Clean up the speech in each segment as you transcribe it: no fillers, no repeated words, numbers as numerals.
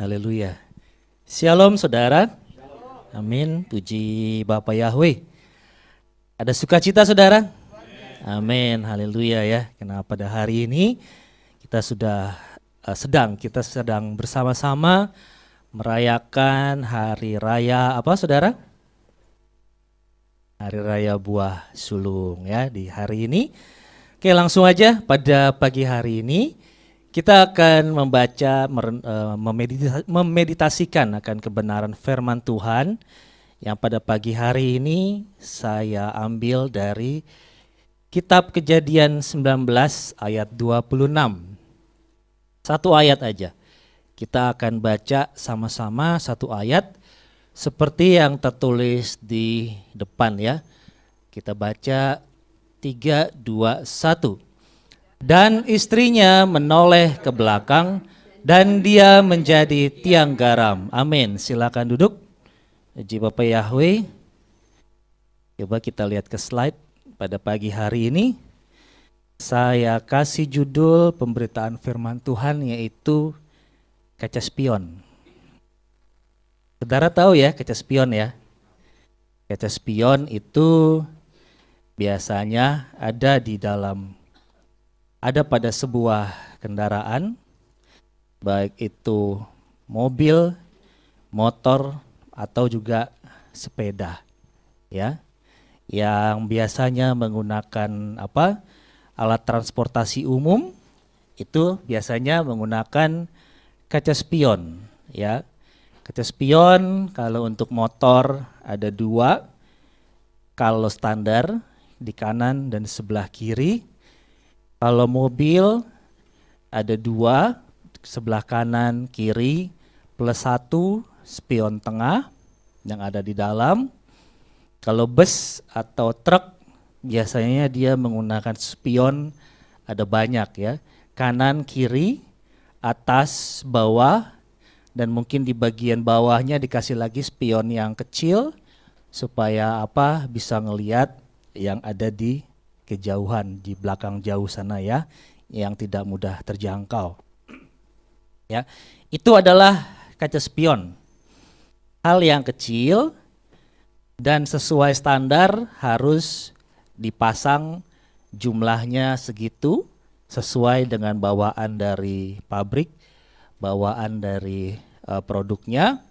Haleluya. Shalom saudara. Amin. Puji Bapa Yahweh. Ada sukacita saudara? Amin. Haleluya ya. Karena pada hari ini kita sedang bersama-sama merayakan hari raya apa saudara? Hari raya buah sulung ya di hari ini. Oke, langsung aja pada pagi hari ini kita akan membaca, memeditasikan akan kebenaran firman Tuhan yang pada pagi hari ini saya ambil dari Kitab Kejadian 19 ayat 26. Satu ayat aja. Kita akan baca sama-sama satu ayat seperti yang tertulis di depan ya. Kita baca 3, 2, 1. Dan istrinya menoleh ke belakang dan dia menjadi tiang garam. Amin. Silakan duduk. Puji Bapa Yahweh. Coba kita lihat ke slide pada pagi hari ini. Saya kasih judul pemberitaan firman Tuhan yaitu kaca spion. Saudara tahu ya kaca spion ya? Kaca spion itu biasanya ada pada sebuah kendaraan, baik itu mobil, motor, atau juga sepeda, ya, yang biasanya menggunakan alat transportasi umum, itu biasanya menggunakan kaca spion, ya. Kaca spion kalau untuk motor ada 2, kalau standar di kanan dan sebelah kiri. Kalau mobil ada 2, sebelah kanan kiri plus 1 spion tengah yang ada di dalam. Kalau bus atau truk biasanya dia menggunakan spion ada banyak ya, kanan kiri, atas, bawah, dan mungkin di bagian bawahnya dikasih lagi spion yang kecil supaya bisa ngelihat yang ada di kejauhan di belakang jauh sana ya, yang tidak mudah terjangkau. Ya, itu adalah kaca spion. Hal yang kecil dan sesuai standar harus dipasang jumlahnya segitu sesuai dengan bawaan dari pabrik, bawaan dari produknya.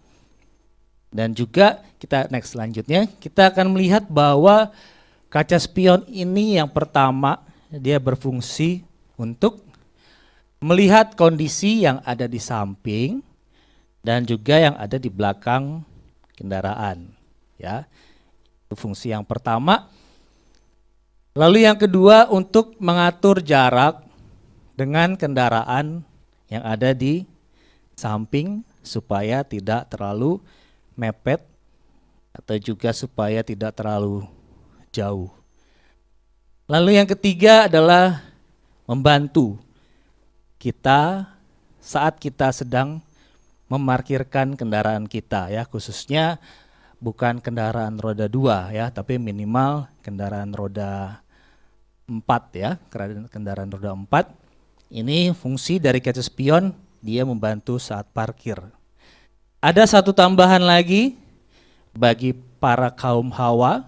Dan juga kita next selanjutnya kita akan melihat bahwa kaca spion ini yang pertama dia berfungsi untuk melihat kondisi yang ada di samping dan juga yang ada di belakang kendaraan, ya. Itu fungsi yang pertama. Lalu yang kedua untuk mengatur jarak dengan kendaraan yang ada di samping supaya tidak terlalu mepet atau juga supaya tidak terlalu jauh. Lalu yang ketiga adalah membantu kita saat kita sedang memarkirkan kendaraan kita ya, khususnya bukan kendaraan roda 2 ya, tapi minimal kendaraan roda 4 ya, kendaraan roda 4. Ini fungsi dari kaca spion, dia membantu saat parkir. Ada satu tambahan lagi bagi para kaum hawa.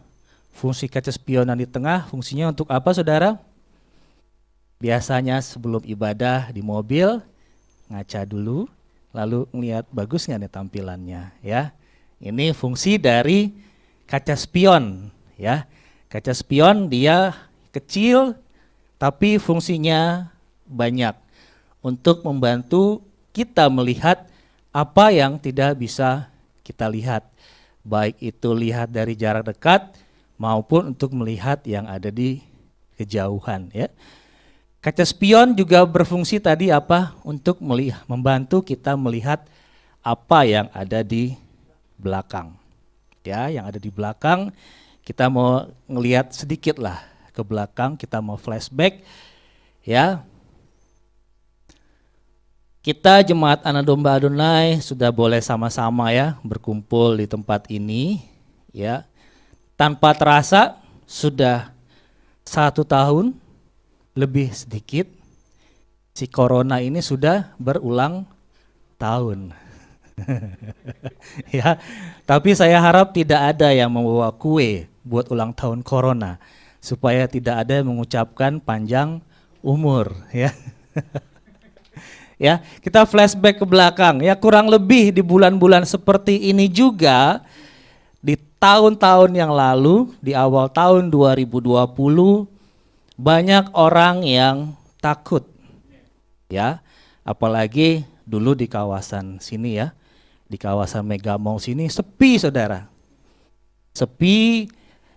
Fungsi kaca spionan di tengah, fungsinya untuk apa saudara? Biasanya sebelum ibadah di mobil, ngaca dulu, lalu ngelihat bagus nggak nih tampilannya ya. Ini fungsi dari kaca spion ya. Kaca spion dia kecil tapi fungsinya banyak untuk membantu kita melihat apa yang tidak bisa kita lihat. Baik itu lihat dari jarak dekat maupun untuk melihat yang ada di kejauhan ya. Kaca spion juga berfungsi tadi untuk membantu kita melihat apa yang ada di belakang. Ya, yang ada di belakang kita mau ngelihat sedikit lah ke belakang, kita mau flashback ya. Kita jemaat Anak Domba Adonai sudah boleh sama-sama ya berkumpul di tempat ini ya. Tanpa terasa sudah 1 tahun lebih sedikit si corona ini sudah berulang tahun. Ya, tapi saya harap tidak ada yang membawa kue buat ulang tahun corona supaya tidak ada yang mengucapkan panjang umur ya. Ya, kita flashback ke belakang ya, kurang lebih di bulan-bulan seperti ini juga di tahun-tahun yang lalu, di awal tahun 2020 banyak orang yang takut ya, apalagi dulu di kawasan sini ya, di kawasan Mega Mall sini sepi saudara, sepi,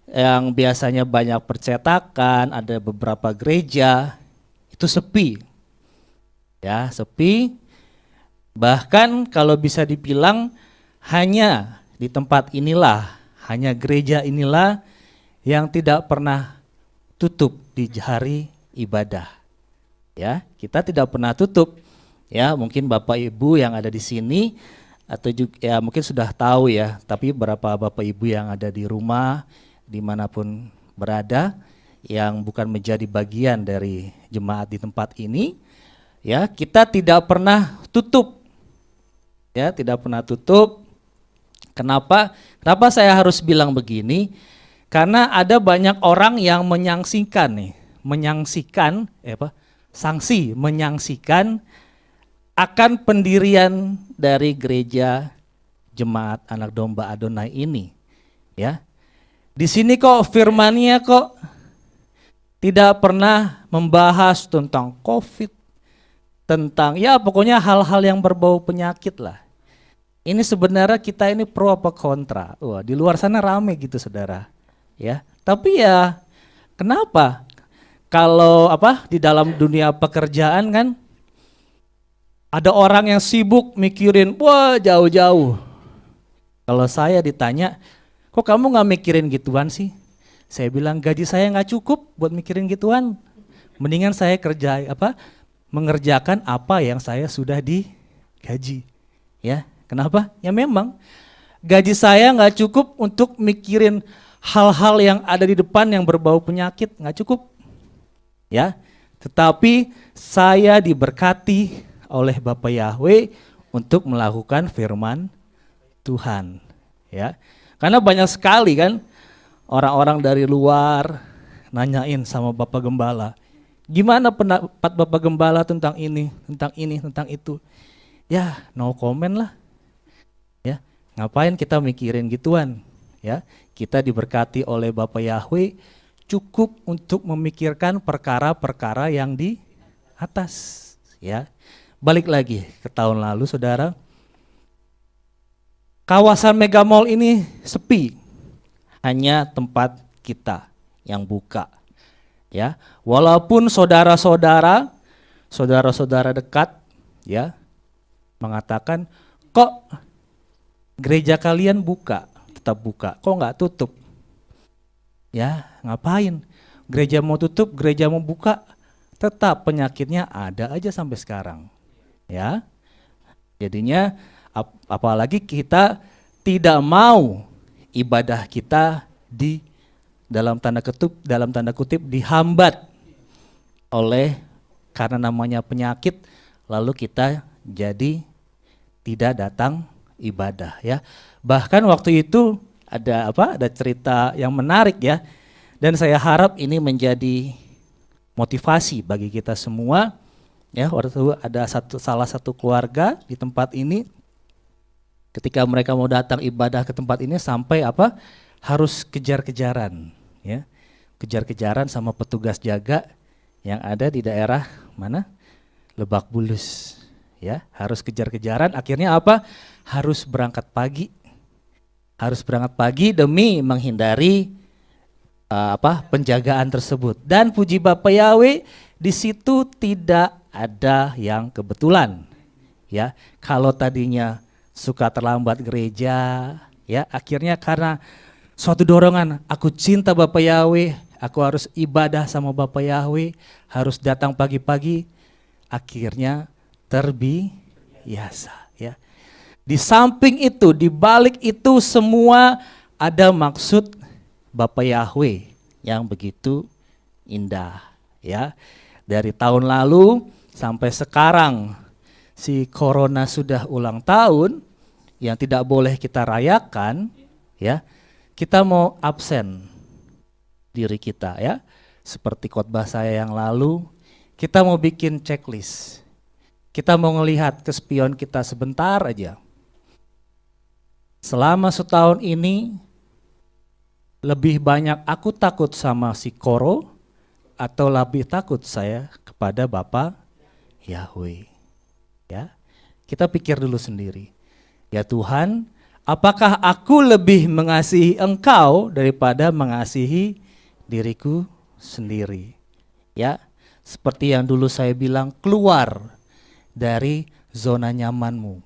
yang biasanya banyak percetakan, ada beberapa gereja, itu sepi ya, sepi. Bahkan kalau bisa dibilang hanya di tempat inilah, hanya gereja inilah yang tidak pernah tutup di hari ibadah. Ya, kita tidak pernah tutup. Ya, mungkin Bapak Ibu yang ada di sini atau juga ya mungkin sudah tahu ya, tapi berapa Bapak Ibu yang ada di rumah dimanapun berada yang bukan menjadi bagian dari jemaat di tempat ini, ya kita tidak pernah tutup, ya tidak pernah tutup. Kenapa? Kenapa saya harus bilang begini? Karena ada banyak orang yang menyaksikan nih, menyaksikan menyaksikan akan pendirian dari gereja Jemaat Anak Domba Adonai ini, ya. Di sini kok firman-Nya kok tidak pernah membahas tentang COVID, tentang ya pokoknya hal-hal yang berbau penyakit lah. Ini sebenarnya kita ini pro apa kontra? Wah, di luar sana rame gitu saudara, ya. Tapi ya kenapa? Kalau di dalam dunia pekerjaan kan ada orang yang sibuk mikirin, wah jauh-jauh. Kalau saya ditanya, kok kamu nggak mikirin gituan sih? Saya bilang gaji saya nggak cukup buat mikirin gituan. Mendingan saya mengerjakan apa yang saya sudah digaji. Ya, kenapa? Ya memang gaji saya nggak cukup untuk mikirin hal-hal yang ada di depan yang berbau penyakit, nggak cukup. Ya, tetapi saya diberkati oleh Bapak Yahweh untuk melakukan firman Tuhan, ya. Karena banyak sekali kan orang-orang dari luar nanyain sama Bapak Gembala, gimana pendapat Bapak Gembala tentang ini, tentang itu. Ya, no comment lah. Ya, ngapain kita mikirin gituan, ya. Kita diberkati oleh Bapak Yahweh cukup untuk memikirkan perkara-perkara yang di atas, ya. Balik lagi ke tahun lalu saudara, kawasan Mega Mall ini sepi, hanya tempat kita yang buka, ya. Walaupun saudara-saudara dekat, ya, mengatakan kok gereja kalian buka, tetap buka, kok nggak tutup? Ya, ngapain? Gereja mau tutup, gereja mau buka, tetap penyakitnya ada aja sampai sekarang. Ya. Jadinya apalagi kita tidak mau ibadah kita di dalam tanda kutip dihambat oleh karena namanya penyakit, lalu kita jadi tidak datang ibadah, ya. Bahkan waktu itu ada cerita yang menarik, ya. Dan saya harap ini menjadi motivasi bagi kita semua, ya. Waktu itu ada salah satu keluarga di tempat ini, ketika mereka mau datang ibadah ke tempat ini sampai harus kejar-kejaran, ya. Kejar-kejaran sama petugas jaga yang ada di daerah mana? Lebak Bulus, ya. Harus kejar-kejaran, akhirnya harus berangkat pagi. Harus berangkat pagi demi menghindari penjagaan tersebut. Dan puji Bapak Yahweh, di situ tidak ada yang kebetulan, ya. Kalau tadinya suka terlambat gereja, ya, akhirnya karena suatu dorongan, aku cinta Bapak Yahweh, aku harus ibadah sama Bapak Yahweh, harus datang pagi-pagi, akhirnya terbiasa, ya. Di samping itu, di balik itu semua ada maksud Bapak Yahweh yang begitu indah, ya. Dari tahun lalu sampai sekarang si corona sudah ulang tahun, yang tidak boleh kita rayakan, ya, kita mau absen diri kita, ya. Seperti khotbah saya yang lalu, kita mau bikin checklist. Kita mau ngelihat ke spion kita sebentar aja. Selama setahun ini, lebih banyak aku takut sama si Koro atau lebih takut saya kepada Bapa Yahweh. Ya, kita pikir dulu sendiri. Ya Tuhan, apakah aku lebih mengasihi Engkau daripada mengasihi diriku sendiri? Ya, seperti yang dulu saya bilang, keluar dari zona nyamanmu,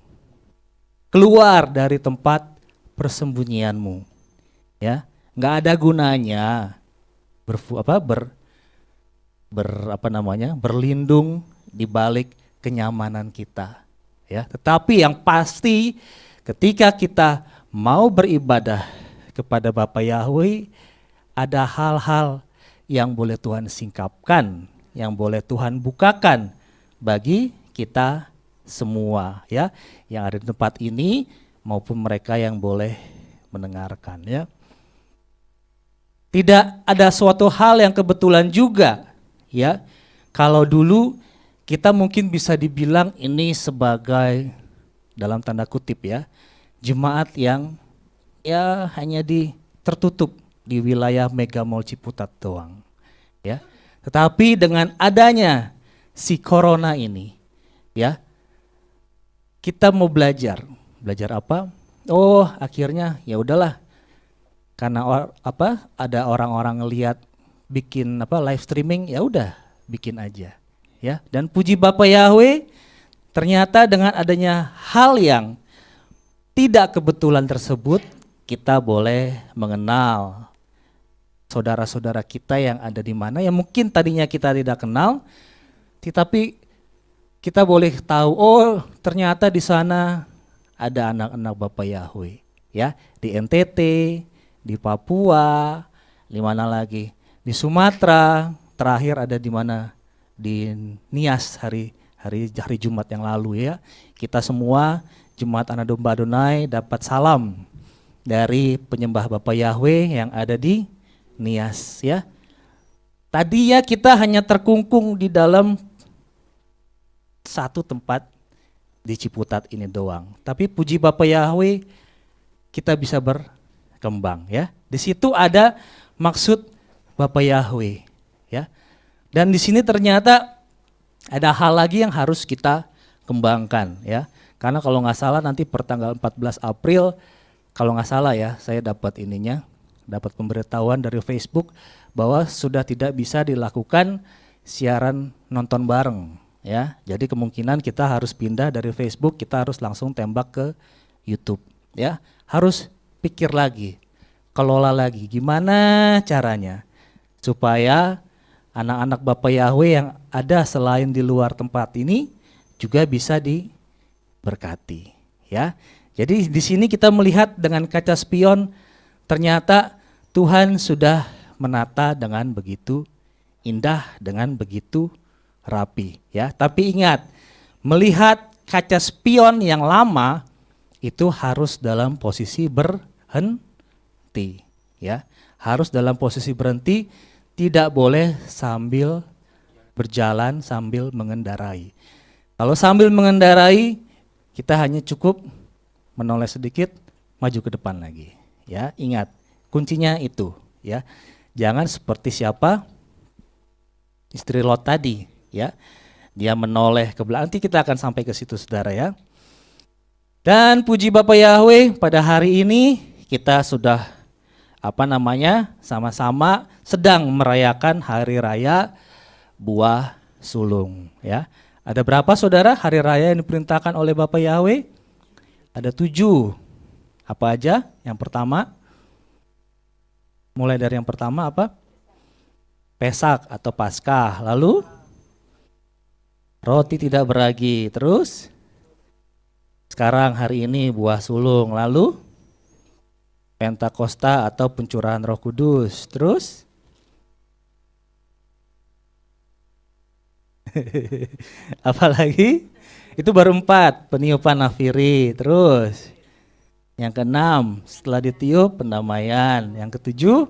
keluar dari tempat persembunyianmu. Ya, nggak ada gunanya berlindung di balik kenyamanan kita, ya. Tetapi yang pasti ketika kita mau beribadah kepada Bapa Yahweh, ada hal-hal yang boleh Tuhan singkapkan, yang boleh Tuhan bukakan bagi kita semua, ya, yang ada di tempat ini maupun mereka yang boleh mendengarkan, ya. Tidak ada suatu hal yang kebetulan juga, ya. Kalau dulu kita mungkin bisa dibilang ini sebagai dalam tanda kutip, ya, jemaat yang ya hanya tertutup di wilayah Mega Mall Ciputat doang, ya. Tetapi dengan adanya si corona ini, ya, kita mau belajar apa? Oh, akhirnya ya udahlah, karena ada orang-orang ngelihat bikin live streaming, ya udah bikin aja, ya. Dan puji Bapa Yahweh, ternyata dengan adanya hal yang tidak kebetulan tersebut, kita boleh mengenal saudara-saudara kita yang ada di mana, yang mungkin tadinya kita tidak kenal, tetapi kita boleh tahu, oh ternyata di sana ada anak-anak Bapa Yahweh, ya, di NTT, di Papua, di mana lagi? Di Sumatera, terakhir ada di mana? Di Nias hari Jumat yang lalu, ya. Kita semua Jemaat Anak Domba Adonai dapat salam dari penyembah Bapa Yahweh yang ada di Nias, ya. Tadinya kita hanya terkungkung di dalam satu tempat di Ciputat ini doang. Tapi puji Bapa Yahweh, kita bisa berkembang, ya. Di situ ada maksud Bapa Yahweh, ya. Dan di sini ternyata ada hal lagi yang harus kita kembangkan, ya. Karena kalau nggak salah nanti pertanggal 14 April, kalau nggak salah ya, saya dapat pemberitahuan dari Facebook bahwa sudah tidak bisa dilakukan siaran nonton bareng, ya. Jadi kemungkinan kita harus pindah dari Facebook, kita harus langsung tembak ke YouTube, ya. Harus pikir lagi, kelola lagi gimana caranya supaya anak-anak Bapa Yahweh yang ada selain di luar tempat ini juga bisa diberkati, ya. Jadi di sini kita melihat dengan kaca spion, ternyata Tuhan sudah menata dengan begitu indah, dengan begitu rapi, ya. Tapi ingat, melihat kaca spion yang lama itu harus dalam posisi berhenti, ya. Harus dalam posisi berhenti, tidak boleh sambil berjalan sambil mengendarai. Kalau sambil mengendarai, kita hanya cukup menoleh sedikit, maju ke depan lagi, ya. Ingat, kuncinya itu, ya. Jangan seperti siapa? Istri Lot tadi, ya. Dia menoleh ke belakang. Nanti kita akan sampai ke situ, saudara, ya. Dan puji Bapa Yahweh, pada hari ini kita sudah sama-sama sedang merayakan hari raya buah sulung, ya. Ada berapa saudara hari raya yang diperintahkan oleh Bapa Yahweh? Ada 7. Apa aja? Yang pertama, mulai dari yang pertama apa? Pesak atau Paskah. Lalu roti tidak beragi. Terus sekarang hari ini buah sulung. Lalu Pentakosta atau pencurahan Roh Kudus. Terus apalagi? Itu baru 4, peniupan nafiri. Terus Yang keenam, setelah ditiup pendamaian. Yang ketujuh,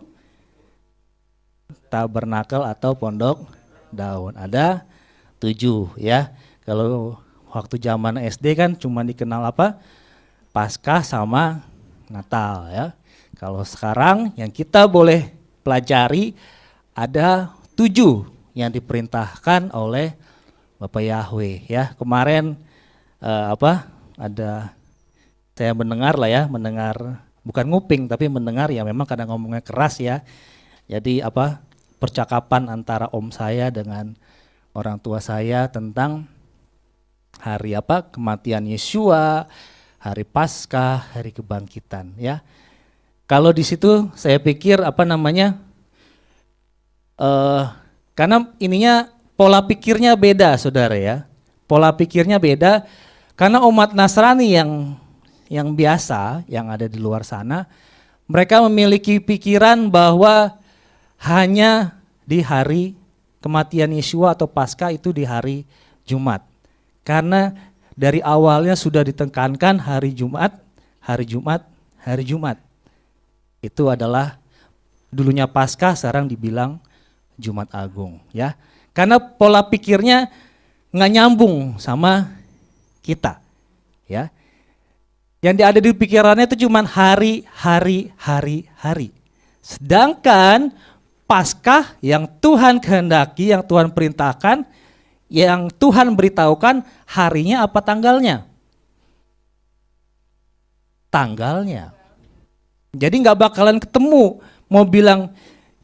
tabernakel atau pondok daun. Ada 7 ya. Kalau waktu zaman SD kan cuma dikenal apa? Paskah sama Natal ya. Kalau sekarang yang kita boleh pelajari ada 7 yang diperintahkan oleh Bapak Yahweh ya. Kemarin ada saya mendengar lah ya, mendengar bukan nguping tapi mendengar ya, memang kadang ngomongnya keras ya. Jadi percakapan antara om saya dengan orang tua saya tentang hari kematian Yesua, hari Paskah, hari kebangkitan ya. Kalau di situ saya pikir karena ininya pola pikirnya beda saudara ya. Pola pikirnya beda karena umat Nasrani yang biasa, yang ada di luar sana, mereka memiliki pikiran bahwa hanya di hari kematian Yesua atau Paskah itu di hari Jumat. Karena dari awalnya sudah ditekankan hari Jumat, hari Jumat, hari Jumat. Itu adalah dulunya Paskah, sekarang dibilang Jumat Agung ya. Karena pola pikirnya nggak nyambung sama kita ya. Yang ada di pikirannya itu cuma hari. Sedangkan Paskah yang Tuhan kehendaki, yang Tuhan perintahkan, yang Tuhan beritahukan harinya apa tanggalnya? Tanggalnya. Jadi nggak bakalan ketemu. Mau bilang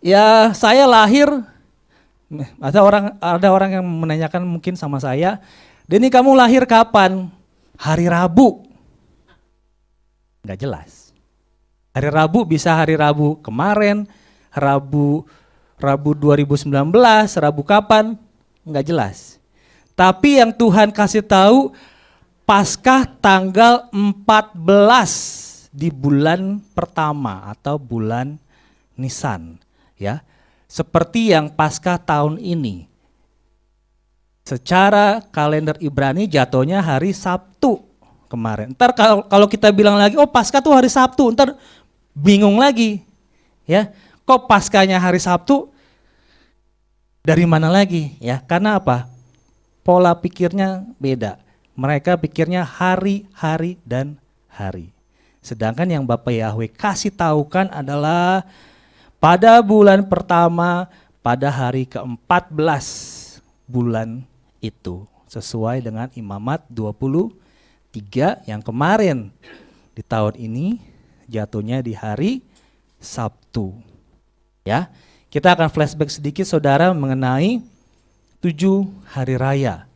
ya saya lahir, ada orang yang menanyakan mungkin sama saya, Denny kamu lahir kapan? Hari Rabu. Nggak jelas. Hari Rabu bisa hari Rabu kemarin, Rabu 2019, Rabu kapan? Nggak jelas. Tapi yang Tuhan kasih tahu Paskah tanggal 14 di bulan pertama atau bulan Nisan ya. Seperti yang Paskah tahun ini. Secara kalender Ibrani jatuhnya hari Sabtu kemarin. Ntar kalau kita bilang lagi, oh Paskah tuh hari Sabtu, ntar bingung lagi. Ya, kok Paskahnya hari Sabtu? Dari mana lagi? Ya, karena apa? Pola pikirnya beda. Mereka pikirnya hari, dan hari. Sedangkan yang Bapak Yahweh kasih tahukan adalah pada bulan pertama, pada hari ke-14 bulan itu. Sesuai dengan Imamat 23 yang kemarin. Di tahun ini jatuhnya di hari Sabtu. Ya, kita akan flashback sedikit saudara mengenai 7 hari raya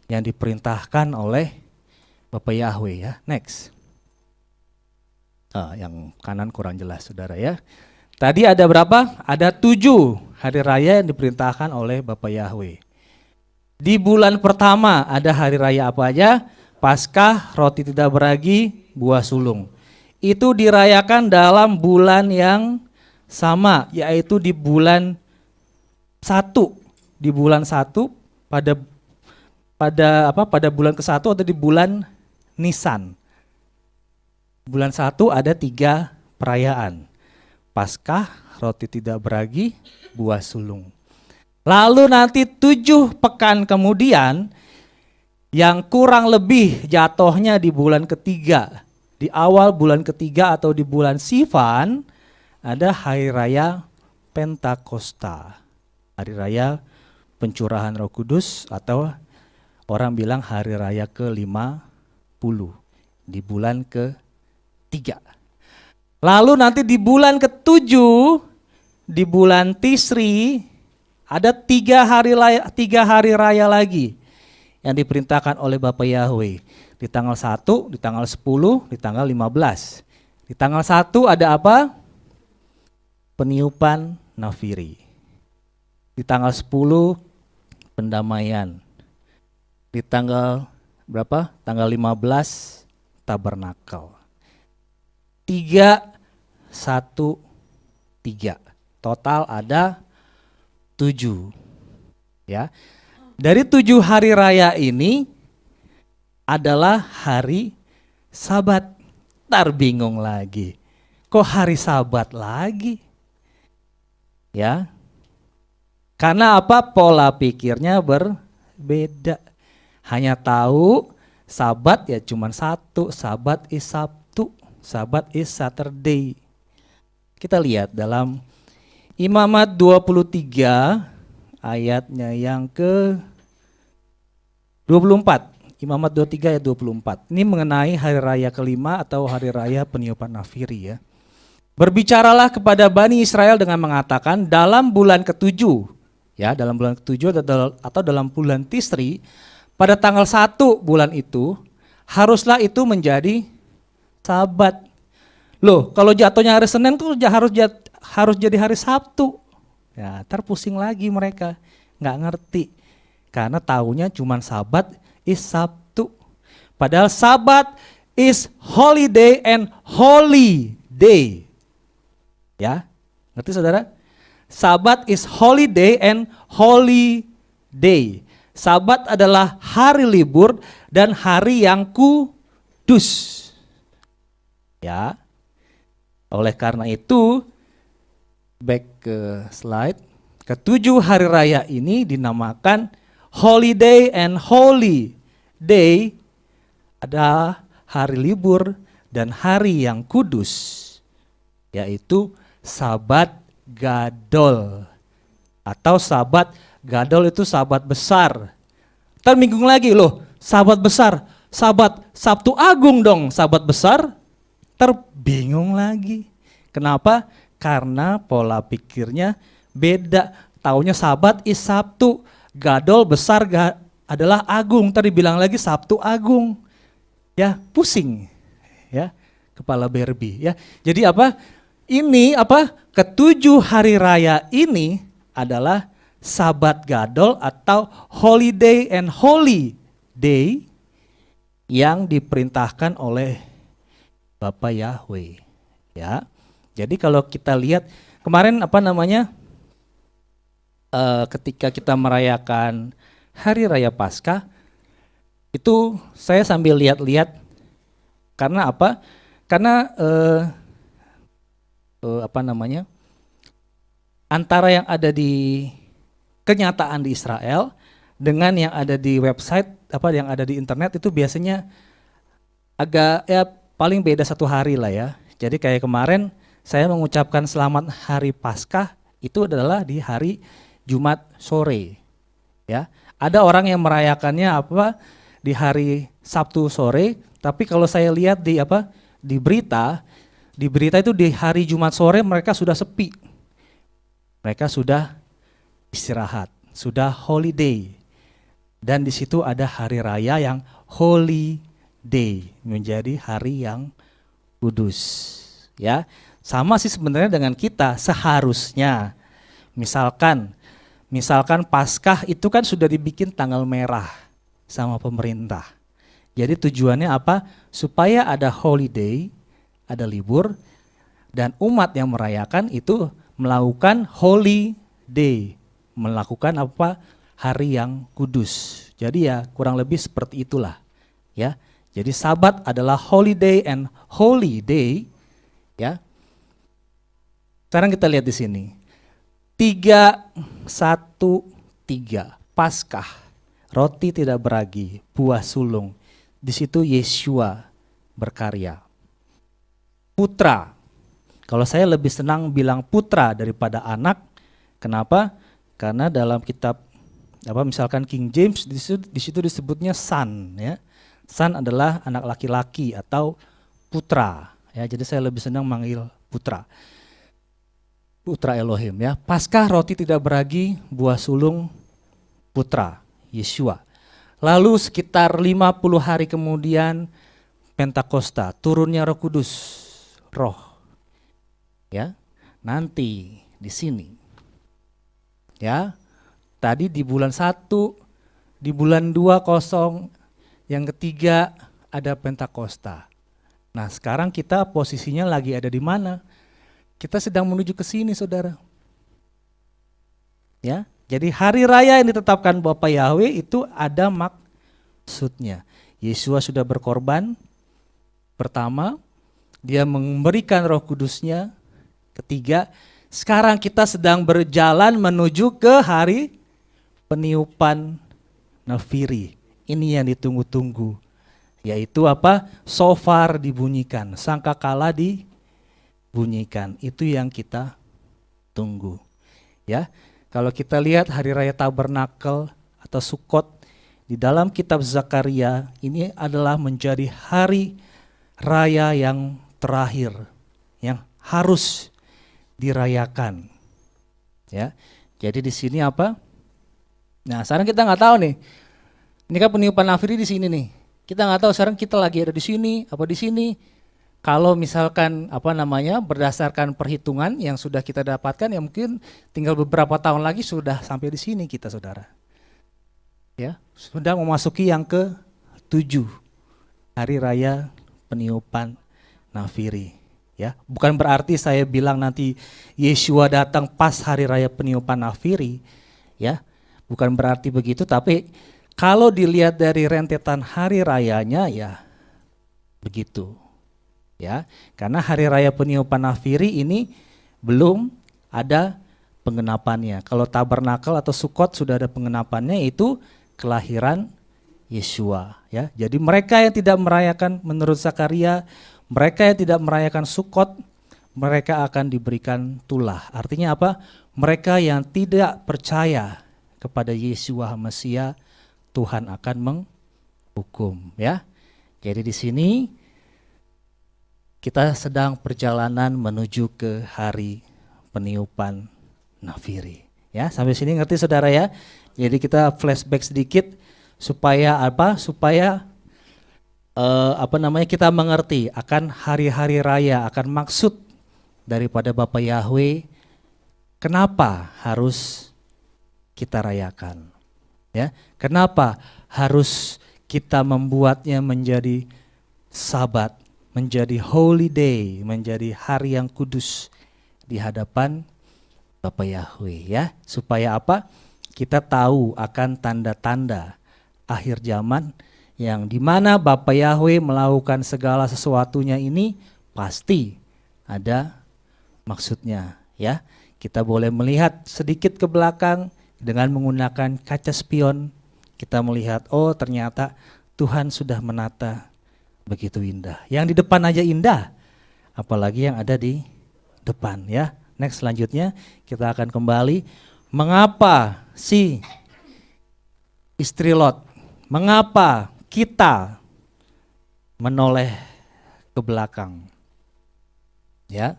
yang diperintahkan oleh Bapak Yahweh ya. Next. Yang kanan kurang jelas saudara ya. Tadi ada berapa? Ada 7 hari raya yang diperintahkan oleh Bapak Yahweh. Di bulan pertama ada hari raya apa aja? Paskah, roti tidak beragi, buah sulung. Itu dirayakan dalam bulan yang sama, yaitu di bulan 1. Di bulan 1 pada bulan ke-1 atau di bulan Nisan. Bulan 1 ada 3 perayaan. Paskah, roti tidak beragi, buah sulung. Lalu nanti 7 pekan kemudian yang kurang lebih jatuhnya di bulan ketiga. Di awal bulan ketiga atau di bulan Sivan ada hari raya Pentakosta. Hari raya pencurahan Roh Kudus atau orang bilang hari raya ke-50 di bulan ketiga. Lalu nanti di bulan ke-7 di bulan Tisri ada 3 hari raya lagi yang diperintahkan oleh Bapak Yahweh. Di tanggal 1, di tanggal 10, di tanggal 15. Di tanggal 1 ada apa? Peniupan nafiri. Di tanggal 10 pendamaian. Di tanggal berapa? Tanggal 15 tabernakel. 3, 1, 3. Total ada 7. Ya. Dari 7 hari raya ini adalah hari Sabat. Ntar bingung lagi. Kok hari Sabat lagi? Ya. Karena apa? Pola pikirnya berbeda. Hanya tahu Sabat ya cuma satu, Sabat is Sabtu, Sabat is Saturday. Kita lihat dalam Imamat 23 ayatnya yang ke 24. Imamat 23 ayat 24. Ini mengenai hari raya kelima atau hari raya peniupan nafiri ya. Berbicaralah kepada Bani Israel dengan mengatakan dalam bulan ketujuh, ya dalam bulan ketujuh atau dalam bulan Tisri, pada tanggal 1 bulan itu, haruslah itu menjadi Sabat. Loh, kalau jatuhnya hari Senin tuh harus jadi hari Sabtu. Ya, ntar pusing lagi mereka, nggak ngerti. Karena taunya cuma Sabat is Sabtu. Padahal Sabat is holiday and holy day. Ya, ngerti saudara? Sabat is holiday and holy day. Sabat adalah hari libur dan hari yang kudus. Ya. Oleh karena itu, back ke slide, ketujuh hari raya ini dinamakan holiday and holy day, ada hari libur dan hari yang kudus, yaitu Sabat Gadol. Atau Sabat Gadol itu Sabat besar. Ntar minggu lagi loh, Sabat besar, Sabat Sabtu Agung dong, Sabat besar. Terbingung lagi. Kenapa? Karena pola pikirnya beda. Taunya Sabat is Sabtu, Gadol besar adalah agung. Tadi bilang lagi Sabtu Agung. Ya, pusing. Ya, kepala Barbie ya. Jadi apa? Ini apa? Ketujuh hari raya ini adalah Sabat Gadol atau holiday and holy day yang diperintahkan oleh Bapak Yahweh, ya. Jadi kalau kita lihat kemarin ketika kita merayakan Hari Raya Paskah, itu saya sambil lihat-lihat karena apa? Karena antara yang ada di kenyataan di Israel dengan yang ada di website yang ada di internet itu biasanya agak paling beda 1 hari lah ya. Jadi kayak kemarin saya mengucapkan selamat hari Paskah itu adalah di hari Jumat sore. Ya. Ada orang yang merayakannya di hari Sabtu sore, tapi kalau saya lihat di berita itu di hari Jumat sore mereka sudah sepi. Mereka sudah istirahat, sudah holiday. Dan di situ ada hari raya yang holy day, menjadi hari yang kudus. Ya, sama sih sebenarnya dengan kita seharusnya. Misalkan Paskah itu kan sudah dibikin tanggal merah sama pemerintah. Jadi tujuannya apa? Supaya ada holiday, ada libur, dan umat yang merayakan itu melakukan holy day, melakukan hari yang kudus. Jadi ya kurang lebih seperti itulah. Ya. Jadi Sabat adalah holiday and holy day, ya. Sekarang kita lihat di sini. 3:1-3 Paskah, roti tidak beragi, buah sulung. Di situ Yeshua berkarya. Putra. Kalau saya lebih senang bilang putra daripada anak. Kenapa? Karena dalam kitab misalkan King James di situ disebutnya son, ya. Son adalah anak laki-laki atau putra, ya. Jadi saya lebih senang manggil putra. Putra Elohim, ya. Paskah roti tidak beragi, buah sulung, putra Yeshua. Lalu sekitar 50 hari kemudian Pentakosta, turunnya Roh Kudus, roh. Ya. Nanti di sini. Ya. Tadi di bulan 1, di bulan 2 yang ketiga ada Pentakosta. Nah, sekarang kita posisinya lagi ada di mana? Kita sedang menuju ke sini, Saudara. Ya. Jadi hari raya yang ditetapkan Bapak Yahweh itu ada maksudnya. Yeshua sudah berkorban pertama, Dia memberikan Roh Kudus-Nya. Ketiga, sekarang kita sedang berjalan menuju ke hari peniupan nafiri. Ini yang ditunggu-tunggu. Yaitu apa? Shofar dibunyikan, sangkakala dibunyikan. Itu yang kita tunggu. Ya. Kalau kita lihat hari raya Tabernakel atau Sukot di dalam kitab Zakaria, ini adalah menjadi hari raya yang terakhir yang harus dirayakan. Ya. Jadi di sini apa? Nah, sekarang kita nggak tahu nih. Ini kan peniupan nafiri di sini nih. Kita nggak tahu sekarang kita lagi ada di sini, apa di sini. Kalau misalkan berdasarkan perhitungan yang sudah kita dapatkan, ya mungkin tinggal beberapa tahun lagi sudah sampai di sini kita, saudara. Ya, sudah memasuki yang ke-7, hari raya peniupan nafiri. Ya, bukan berarti saya bilang nanti Yeshua datang pas hari raya peniupan nafiri, ya, bukan berarti begitu. Tapi kalau dilihat dari rentetan hari rayanya, ya begitu. Ya, karena hari raya peniupan nafiri ini belum ada pengenapannya. Kalau Tabernakel atau Sukot sudah ada pengenapannya, yaitu kelahiran Yeshua. Ya, jadi mereka yang tidak merayakan menurut Zakaria, mereka yang tidak merayakan Sukot, mereka akan diberikan tulah. Artinya apa? Mereka yang tidak percaya kepada Yeshua HaMashiach, Tuhan akan menghukum. Ya, jadi di sini kita sedang perjalanan menuju ke hari peniupan nafiri. Ya, sampai sini ngerti saudara ya? Jadi kita flashback sedikit supaya apa? Supaya kita mengerti akan hari-hari raya, akan maksud daripada Bapa Yahweh, kenapa harus kita rayakan. Ya, kenapa harus kita membuatnya menjadi Sabat, menjadi holy day, menjadi hari yang kudus di hadapan Bapa Yahweh, ya. Supaya apa? Kita tahu akan tanda-tanda akhir zaman yang dimana Bapa Yahweh melakukan segala sesuatunya ini pasti ada maksudnya, ya. Kita boleh melihat sedikit ke belakang dengan menggunakan kaca spion. Kita melihat, oh ternyata Tuhan sudah menata begitu indah. Yang di depan aja indah, apalagi yang ada di depan, ya. Next, selanjutnya kita akan kembali. Mengapa si istri Lot, mengapa kita menoleh ke belakang? Ya.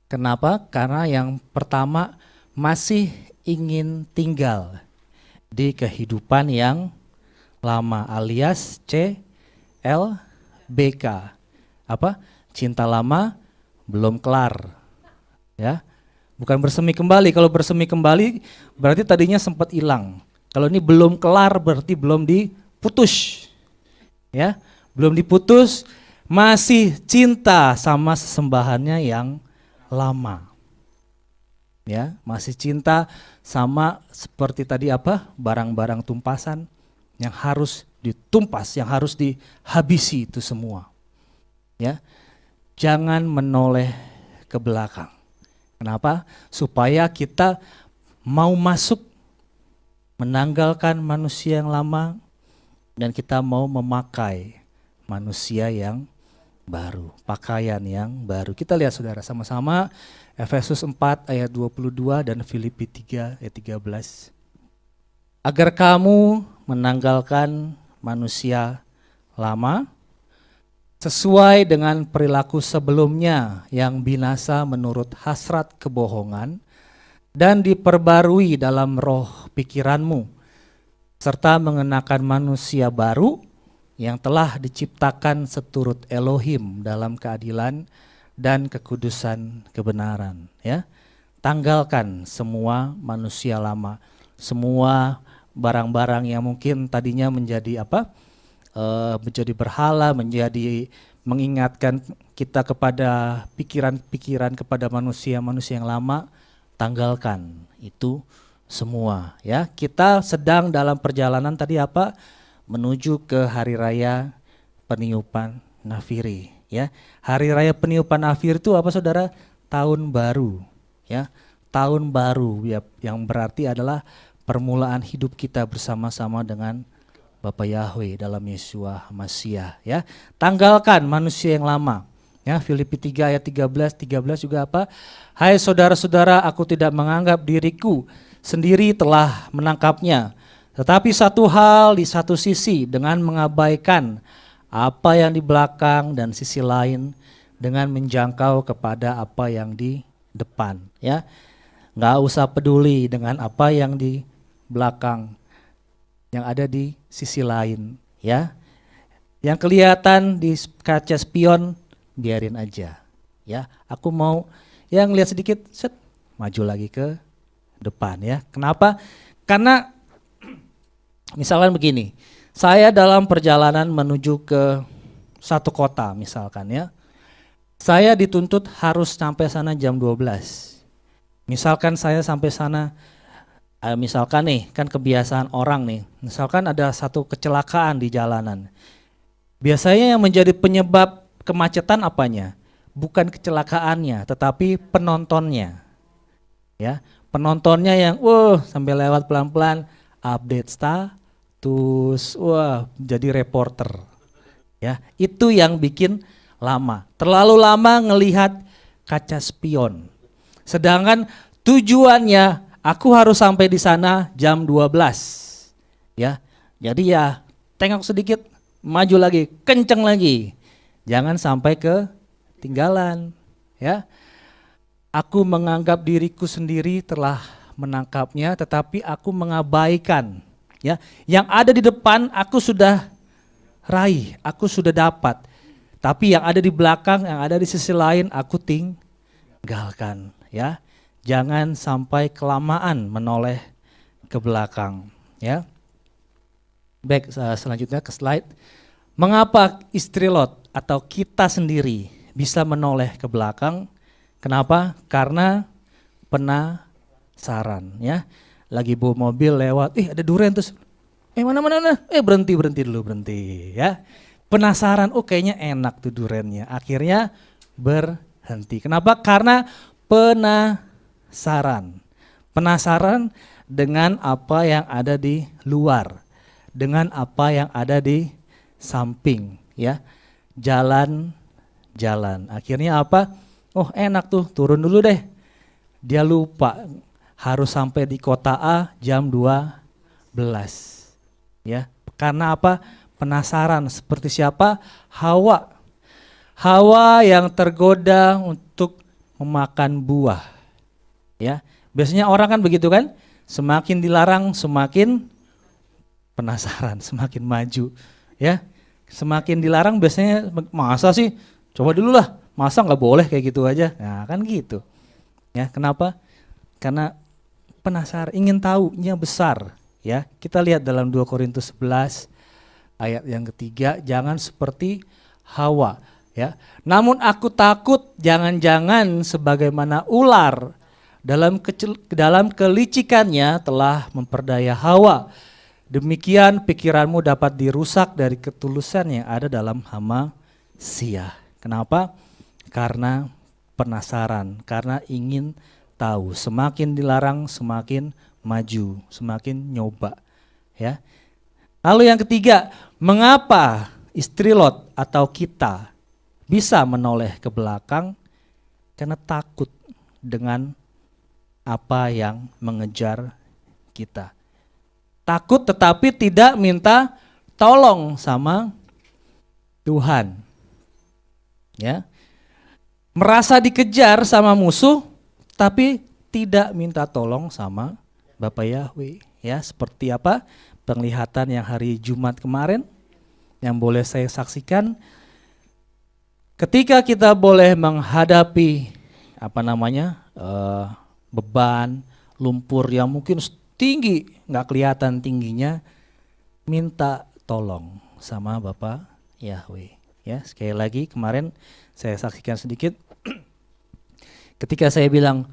Kenapa? Karena yang pertama masih ingin tinggal di kehidupan yang lama, alias CLBK. Apa? Cinta lama belum kelar. Ya. Bukan bersemi kembali. Kalau bersemi kembali berarti tadinya sempat hilang. Kalau ini belum kelar berarti belum diputus. Ya, belum diputus, masih cinta sama sesembahannya yang lama. Ya, masih cinta sama seperti tadi apa? Barang-barang tumpasan yang harus ditumpas, yang harus dihabisi itu semua. Ya. Jangan menoleh ke belakang. Kenapa? Supaya kita mau masuk menanggalkan manusia yang lama dan kita mau memakai manusia yang baru, pakaian yang baru. Kita lihat saudara sama-sama Efesus 4 ayat 22 dan Filipi 3 ayat 13. Agar kamu menanggalkan manusia lama sesuai dengan perilaku sebelumnya yang binasa menurut hasrat kebohongan dan diperbarui dalam roh pikiranmu serta mengenakan manusia baru yang telah diciptakan seturut Elohim dalam keadilan dan kekudusan kebenaran, ya. Tanggalkan semua manusia lama, semua barang-barang yang mungkin tadinya menjadi menjadi berhala, menjadi mengingatkan kita kepada pikiran-pikiran kepada manusia-manusia yang lama, tanggalkan itu semua, ya. Kita sedang dalam perjalanan tadi menuju ke hari raya peniupan nafiri. Ya, hari raya peniupan akhir itu apa saudara? Tahun baru, ya. Tahun baru ya, yang berarti adalah permulaan hidup kita bersama-sama dengan Bapa Yahweh dalam Yeshua Masiah, ya. Tanggalkan manusia yang lama. Ya, Filipi 3 ayat 13 juga apa? Hai saudara-saudara, aku tidak menganggap diriku sendiri telah menangkapnya. Tetapi satu hal di satu sisi, dengan mengabaikan apa yang di belakang dan sisi lain, dengan menjangkau kepada apa yang di depan, ya. Nggak usah peduli dengan apa yang di belakang, yang ada di sisi lain, ya. Yang kelihatan di kaca spion biarin aja, ya. Aku mau yang lihat sedikit, set, maju lagi ke depan, ya. Kenapa? Karena misalkan begini, saya dalam perjalanan menuju ke satu kota misalkan, ya. Saya dituntut harus sampai sana jam 12. Misalkan saya sampai sana, misalkan nih, kan kebiasaan orang nih, misalkan ada satu kecelakaan di jalanan. Biasanya yang menjadi penyebab kemacetan apanya? Bukan kecelakaannya, tetapi penontonnya. Ya, penontonnya yang sambil lewat pelan-pelan, update status, jadi reporter. Ya, itu yang bikin lama. Terlalu lama ngelihat kaca spion. Sedangkan tujuannya aku harus sampai di sana jam 12. Ya. Jadi ya tengok sedikit, maju lagi, kenceng lagi. Jangan sampai ketinggalan, ya. Aku menganggap diriku sendiri telah menangkapnya, tetapi aku mengabaikan, ya. Yang ada di depan aku sudah raih, aku sudah dapat. Tapi yang ada di belakang, yang ada di sisi lain aku tinggalkan, ya. Jangan sampai kelamaan menoleh ke belakang, ya. Baik, selanjutnya ke slide. Mengapa istri Lot atau kita sendiri bisa menoleh ke belakang? Kenapa? Karena penasaran, ya. Lagi bawa mobil lewat, ada durian terus. Mana, berhenti dulu, ya. Penasaran, kayaknya enak tuh duriannya. Akhirnya berhenti. Kenapa? Karena penasaran. Penasaran dengan apa yang ada di luar, dengan apa yang ada di samping, ya. Jalan. Akhirnya apa? Enak tuh, turun dulu deh. Dia lupa harus sampai di kota A jam 12. Ya. Karena apa? Penasaran. Seperti siapa? Hawa. Hawa yang tergoda untuk memakan buah. Ya. Biasanya orang kan begitu kan? Semakin dilarang semakin penasaran, semakin maju, ya. Semakin dilarang biasanya, masa sih, coba dulu lah, masa nggak boleh kayak gitu aja. Nah kan gitu, ya. Kenapa? Karena penasaran, ingin tahunya besar, ya. Kita lihat dalam 2 Korintus 11 ayat yang ketiga, jangan seperti Hawa, ya. Namun aku takut jangan-jangan sebagaimana ular dalam kelicikannya telah memperdaya Hawa. Demikian pikiranmu dapat dirusak dari ketulusan yang ada dalam manusia. Kenapa? Karena penasaran, karena ingin tahu. Semakin dilarang semakin maju, semakin nyoba, ya. Lalu yang ketiga, mengapa istri Lot atau kita bisa menoleh ke belakang? Karena takut dengan apa yang mengejar kita. Takut tetapi tidak minta tolong sama Tuhan. Ya. Merasa dikejar sama musuh tapi tidak minta tolong sama Bapa Yahweh. Ya, seperti apa penglihatan yang hari Jumat kemarin yang boleh saya saksikan. Ketika kita boleh menghadapi beban, lumpur yang mungkin tinggi, nggak kelihatan tingginya, minta tolong sama Bapa Yahweh. Ya, sekali lagi kemarin saya saksikan sedikit. Ketika saya bilang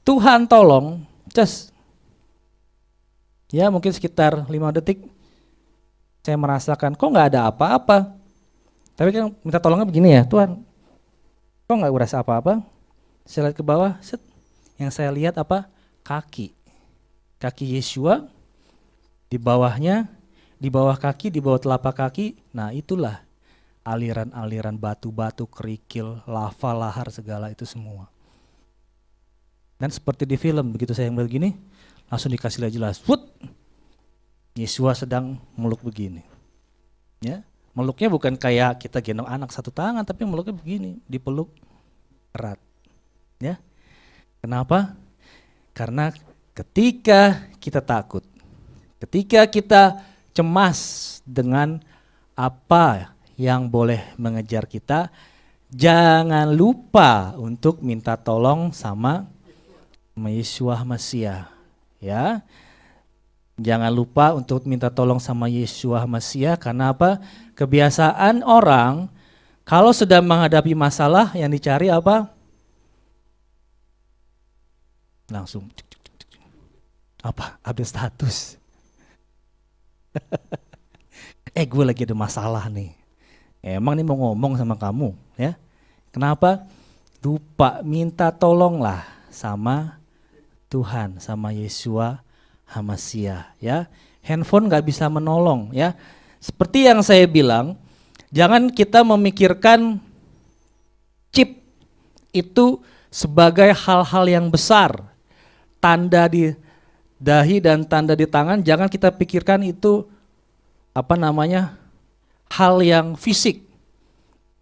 Tuhan tolong, ya mungkin sekitar 5 detik saya merasakan kok nggak ada apa-apa. Tapi kan minta tolongnya begini ya, Tuhan, kok nggak berasa apa-apa? Saya lihat ke bawah, set. Yang saya lihat apa? Kaki Yesua, di bawahnya, di bawah kaki, di bawah telapak kaki. Nah itulah aliran-aliran batu-batu, kerikil, lava, lahar, segala itu semua. Dan seperti di film, begitu saya melihat begini, langsung dikasih lihat jelas, Yesua sedang meluk begini. Ya, meluknya bukan kayak kita gendong anak satu tangan, tapi meluknya begini, dipeluk erat. Ya, kenapa? Karena ketika kita takut, ketika kita cemas dengan apa yang boleh mengejar kita, jangan lupa untuk minta tolong sama Yesua Mesias, ya. Jangan lupa untuk minta tolong sama Yesua Mesias, karena apa? Kebiasaan orang kalau sedang menghadapi masalah yang dicari apa? Langsung apa? Update status. Gue lagi ada masalah nih. Emang nih mau ngomong sama kamu, ya. Kenapa? Lupa minta tolonglah sama Tuhan, sama Yesua Mesias, ya. Handphone nggak bisa menolong, ya. Seperti yang saya bilang, jangan kita memikirkan chip itu sebagai hal-hal yang besar. Tanda di dahi dan tanda di tangan, jangan kita pikirkan itu hal yang fisik.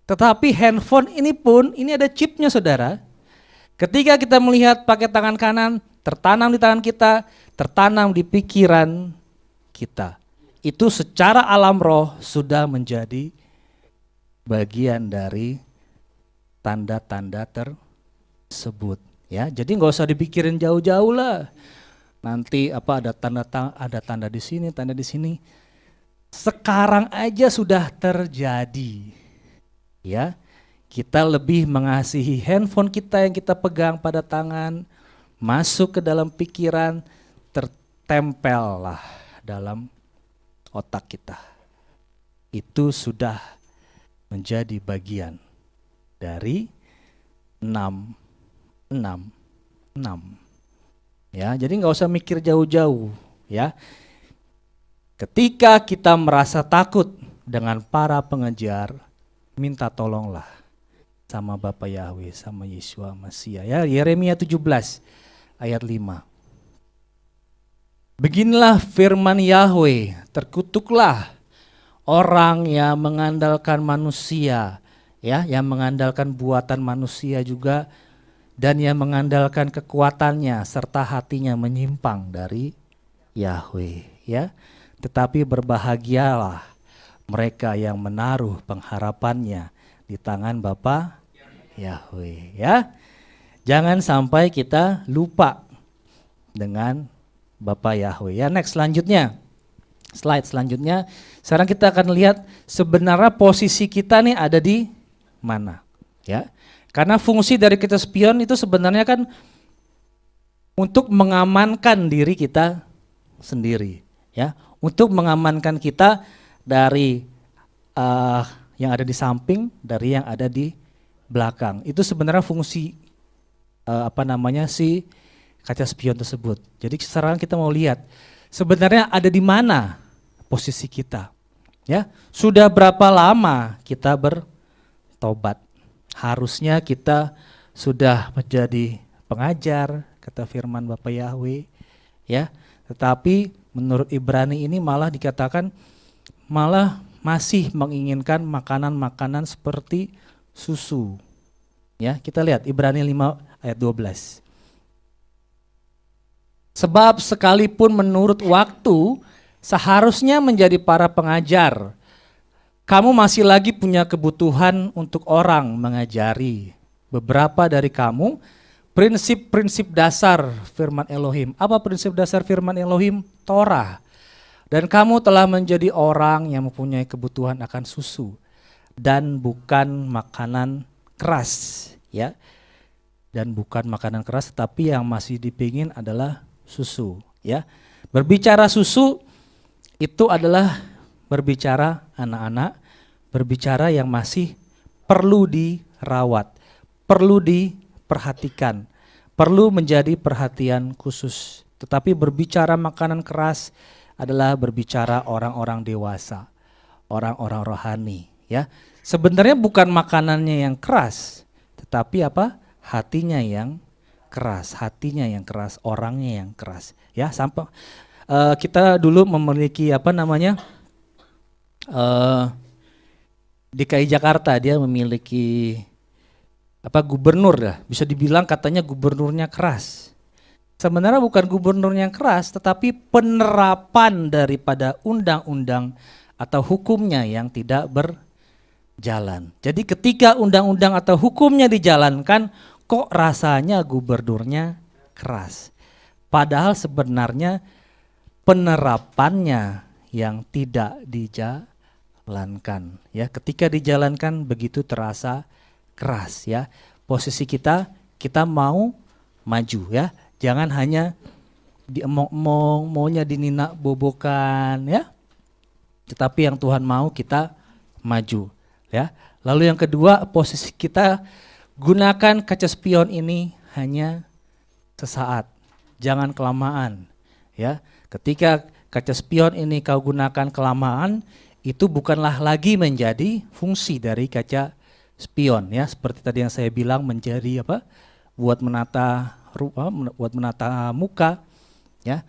Tetapi handphone ini pun, ini ada chipnya saudara. Ketika kita melihat pakai tangan kanan, tertanam di tangan kita, tertanam di pikiran kita. Itu secara alam roh sudah menjadi bagian dari tanda-tanda tersebut. Ya, jadi nggak usah dipikirin jauh-jauh lah. Nanti ada tanda di sini, tanda di sini. Sekarang aja sudah terjadi. Ya, kita lebih mengasihi handphone kita yang kita pegang pada tangan, masuk ke dalam pikiran, tertempel lah dalam otak kita. Itu sudah menjadi bagian dari 666. Ya, jadi nggak usah mikir jauh-jauh, ya. Ketika kita merasa takut dengan para pengejar, minta tolonglah sama Bapa Yahweh, sama Yesua Mesias. Ya, Yeremia 17 ayat 5. Beginilah firman Yahweh, terkutuklah orang yang mengandalkan manusia, ya, yang mengandalkan buatan manusia juga, dan yang mengandalkan kekuatannya serta hatinya menyimpang dari Yahweh, ya. Tetapi berbahagialah mereka yang menaruh pengharapannya di tangan Bapa Yahweh, ya. Jangan sampai kita lupa dengan Bapa Yahweh. Ya, next selanjutnya. Slide selanjutnya. Sekarang kita akan lihat sebenarnya posisi kita nih ada di mana, ya. Karena fungsi dari kita spion itu sebenarnya kan untuk mengamankan diri kita sendiri, ya, untuk mengamankan kita dari yang ada di samping, dari yang ada di belakang. Itu sebenarnya fungsi si kaca spion tersebut. Jadi sekarang kita mau lihat sebenarnya ada di mana posisi kita, ya. Sudah berapa lama kita bertobat? Harusnya kita sudah menjadi pengajar, kata firman Bapa Yahweh, ya. Tetapi menurut Ibrani ini malah dikatakan malah masih menginginkan makanan-makanan seperti susu. Ya, kita lihat Ibrani 5 ayat 12. Sebab sekalipun menurut waktu seharusnya menjadi para pengajar, kamu masih lagi punya kebutuhan untuk orang mengajari beberapa dari kamu prinsip-prinsip dasar firman Elohim. Apa prinsip dasar firman Elohim? Torah. Dan kamu telah menjadi orang yang mempunyai kebutuhan akan susu dan bukan makanan keras, ya. Dan bukan makanan keras, tapi yang masih dipingin adalah susu, ya. Berbicara susu itu adalah berbicara anak-anak, berbicara yang masih perlu dirawat, perlu diperhatikan, perlu menjadi perhatian khusus. Tetapi berbicara makanan keras adalah berbicara orang-orang dewasa, orang-orang rohani, ya. Sebenarnya bukan makanannya yang keras, tetapi apa? Hatinya yang keras, hatinya yang keras, orangnya yang keras, ya. Sampai kita dulu memiliki DKI Jakarta, dia memiliki gubernur dah, bisa dibilang katanya gubernurnya keras. Sebenarnya bukan gubernur yang keras, tetapi penerapan daripada undang-undang atau hukumnya yang tidak berjalan. Jadi ketika undang-undang atau hukumnya dijalankan, kok rasanya gubernurnya keras. Padahal sebenarnya penerapannya yang tidak dijalankan. Ya, ketika dijalankan begitu terasa keras, ya. Posisi kita mau maju, ya. Jangan hanya diemong-emong, maunya dininak bobokan, ya. Tetapi yang Tuhan mau kita maju, ya. Lalu yang kedua, posisi kita gunakan kaca spion ini hanya sesaat. Jangan kelamaan, ya. Ketika kaca spion ini kau gunakan kelamaan, itu bukanlah lagi menjadi fungsi dari kaca spion, ya. Seperti tadi yang saya bilang, menjadi buat menata muka, ya.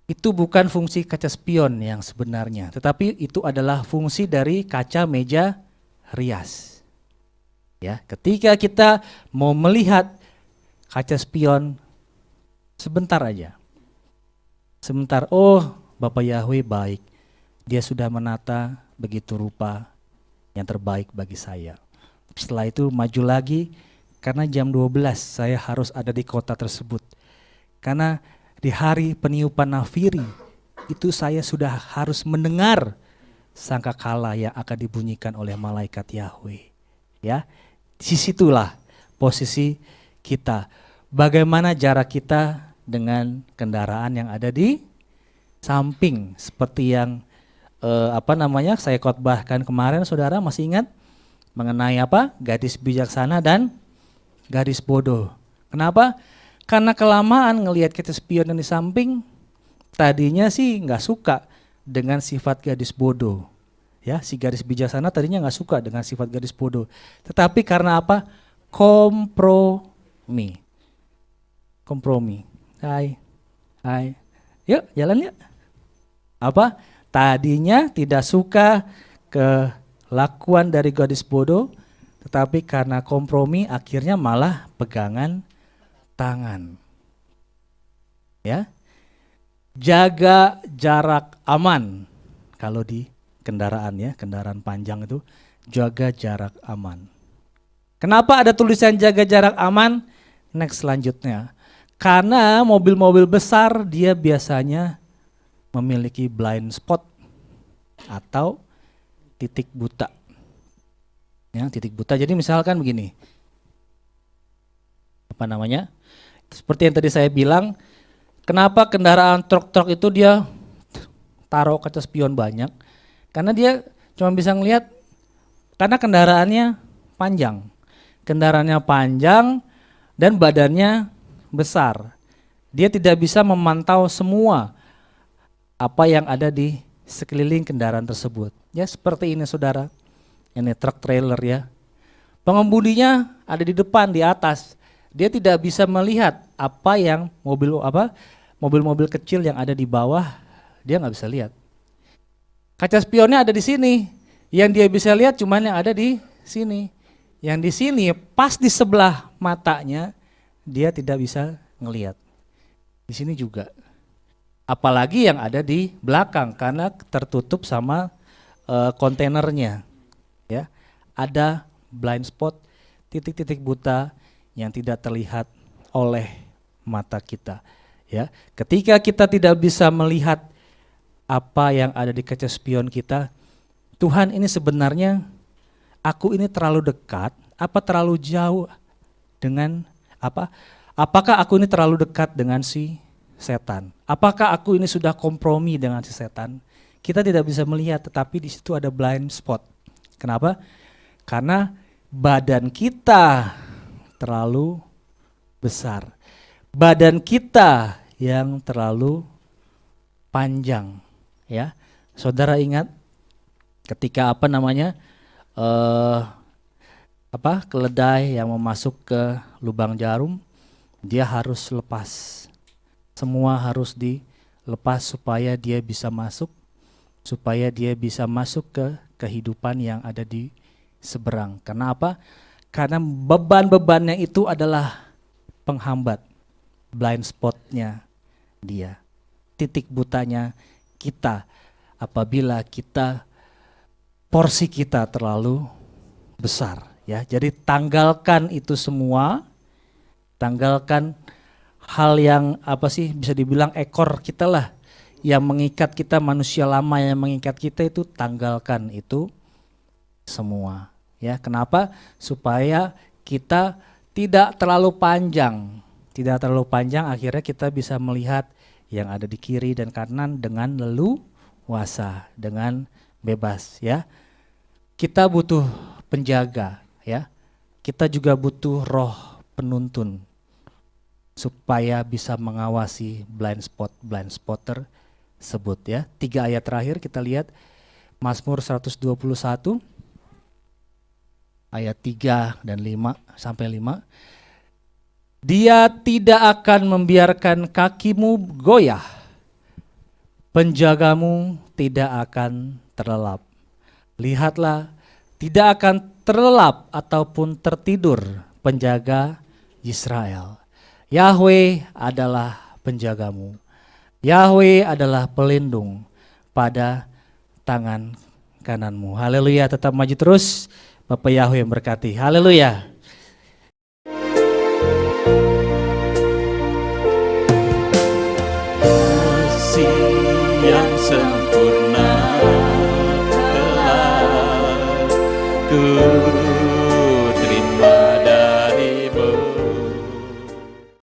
Itu bukan fungsi kaca spion yang sebenarnya, tetapi itu adalah fungsi dari kaca meja rias. Ya, ketika kita mau melihat kaca spion sebentar aja. Sebentar, oh, Bapak Yahweh baik. Dia sudah menata begitu rupa yang terbaik bagi saya. Setelah itu maju lagi, karena jam 12 saya harus ada di kota tersebut. Karena di hari peniupan nafiri itu saya sudah harus mendengar sangkakala yang akan dibunyikan oleh malaikat Yahweh. Ya, disitulah posisi kita. Bagaimana jarak kita dengan kendaraan yang ada di samping, seperti yang saya khotbahkan kemarin, saudara masih ingat mengenai gadis bijaksana dan gadis bodoh. Kenapa? Karena kelamaan ngelihat kaca spion yang di samping, tadinya sih nggak suka dengan sifat gadis bodoh. Ya, si gadis bijaksana tadinya nggak suka dengan sifat gadis bodoh. Tetapi karena apa? Kompromi. Hai. Yuk, jalan yuk. Tadinya tidak suka kelakuan dari gadis bodoh, tetapi karena kompromi akhirnya malah pegangan tangan. Ya. Jaga jarak aman. Kalau di kendaraan, ya, kendaraan panjang itu jaga jarak aman. Kenapa ada tulisan jaga jarak aman? Next selanjutnya. Karena mobil-mobil besar dia biasanya memiliki blind spot atau titik buta. Ya, titik buta. Jadi misalkan begini. Seperti yang tadi saya bilang, kenapa kendaraan truk-truk itu dia taruh kaca spion banyak? Karena dia cuma bisa ngelihat karena kendaraannya panjang. Kendaraannya panjang dan badannya besar. Dia tidak bisa memantau semua apa yang ada di sekeliling kendaraan tersebut. Ya, seperti ini saudara. Ini truk trailer, ya. Pengemudinya ada di depan, di atas. Dia tidak bisa melihat apa yang mobil-mobil kecil yang ada di bawah, dia nggak bisa lihat. Kaca spionnya ada di sini. Yang dia bisa lihat cuman yang ada di sini. Yang di sini pas di sebelah matanya dia tidak bisa ngelihat. Di sini juga. Apalagi yang ada di belakang karena tertutup sama kontainernya. Ya. Ada blind spot, titik-titik buta yang tidak terlihat oleh mata kita. Ya. Ketika kita tidak bisa melihat apa yang ada di kaca spion kita, Tuhan ini sebenarnya, aku ini terlalu dekat, apa terlalu jauh dengan apakah aku ini terlalu dekat dengan si setan? Apakah aku ini sudah kompromi dengan si setan? Kita tidak bisa melihat, tetapi di situ ada blind spot. Kenapa? Karena badan kita terlalu besar. Badan kita yang terlalu panjang, ya. Saudara ingat ketika keledai yang mau masuk ke lubang jarum, dia harus lepas. Semua harus dilepas supaya dia bisa masuk ke kehidupan yang ada di seberang. Kenapa? Karena beban-bebannya itu adalah penghambat, blind spotnya dia, titik butanya kita apabila porsi kita terlalu besar, ya. Jadi tanggalkan itu semua, tanggalkan hal yang bisa dibilang ekor kita lah, yang mengikat kita, manusia lama yang mengikat kita itu, tanggalkan itu semua, ya. Kenapa? Supaya kita tidak terlalu panjang, akhirnya kita bisa melihat yang ada di kiri dan kanan dengan leluasa, dengan bebas, ya. Kita butuh penjaga, ya. Kita juga butuh roh penuntun supaya bisa mengawasi blind spotter tersebut, ya. 3 ayat terakhir kita lihat Mazmur 121 ayat 3 dan 5-5. Dia tidak akan membiarkan kakimu goyah, penjagamu tidak akan terlelap. Lihatlah, tidak akan terlelap ataupun tertidur penjaga Israel. Yahweh adalah penjagamu. Yahweh adalah pelindung pada tangan kananmu. Haleluya, tetap maju terus. Bapak Yahweh yang berkati. Haleluya. Yang sempurna telah ku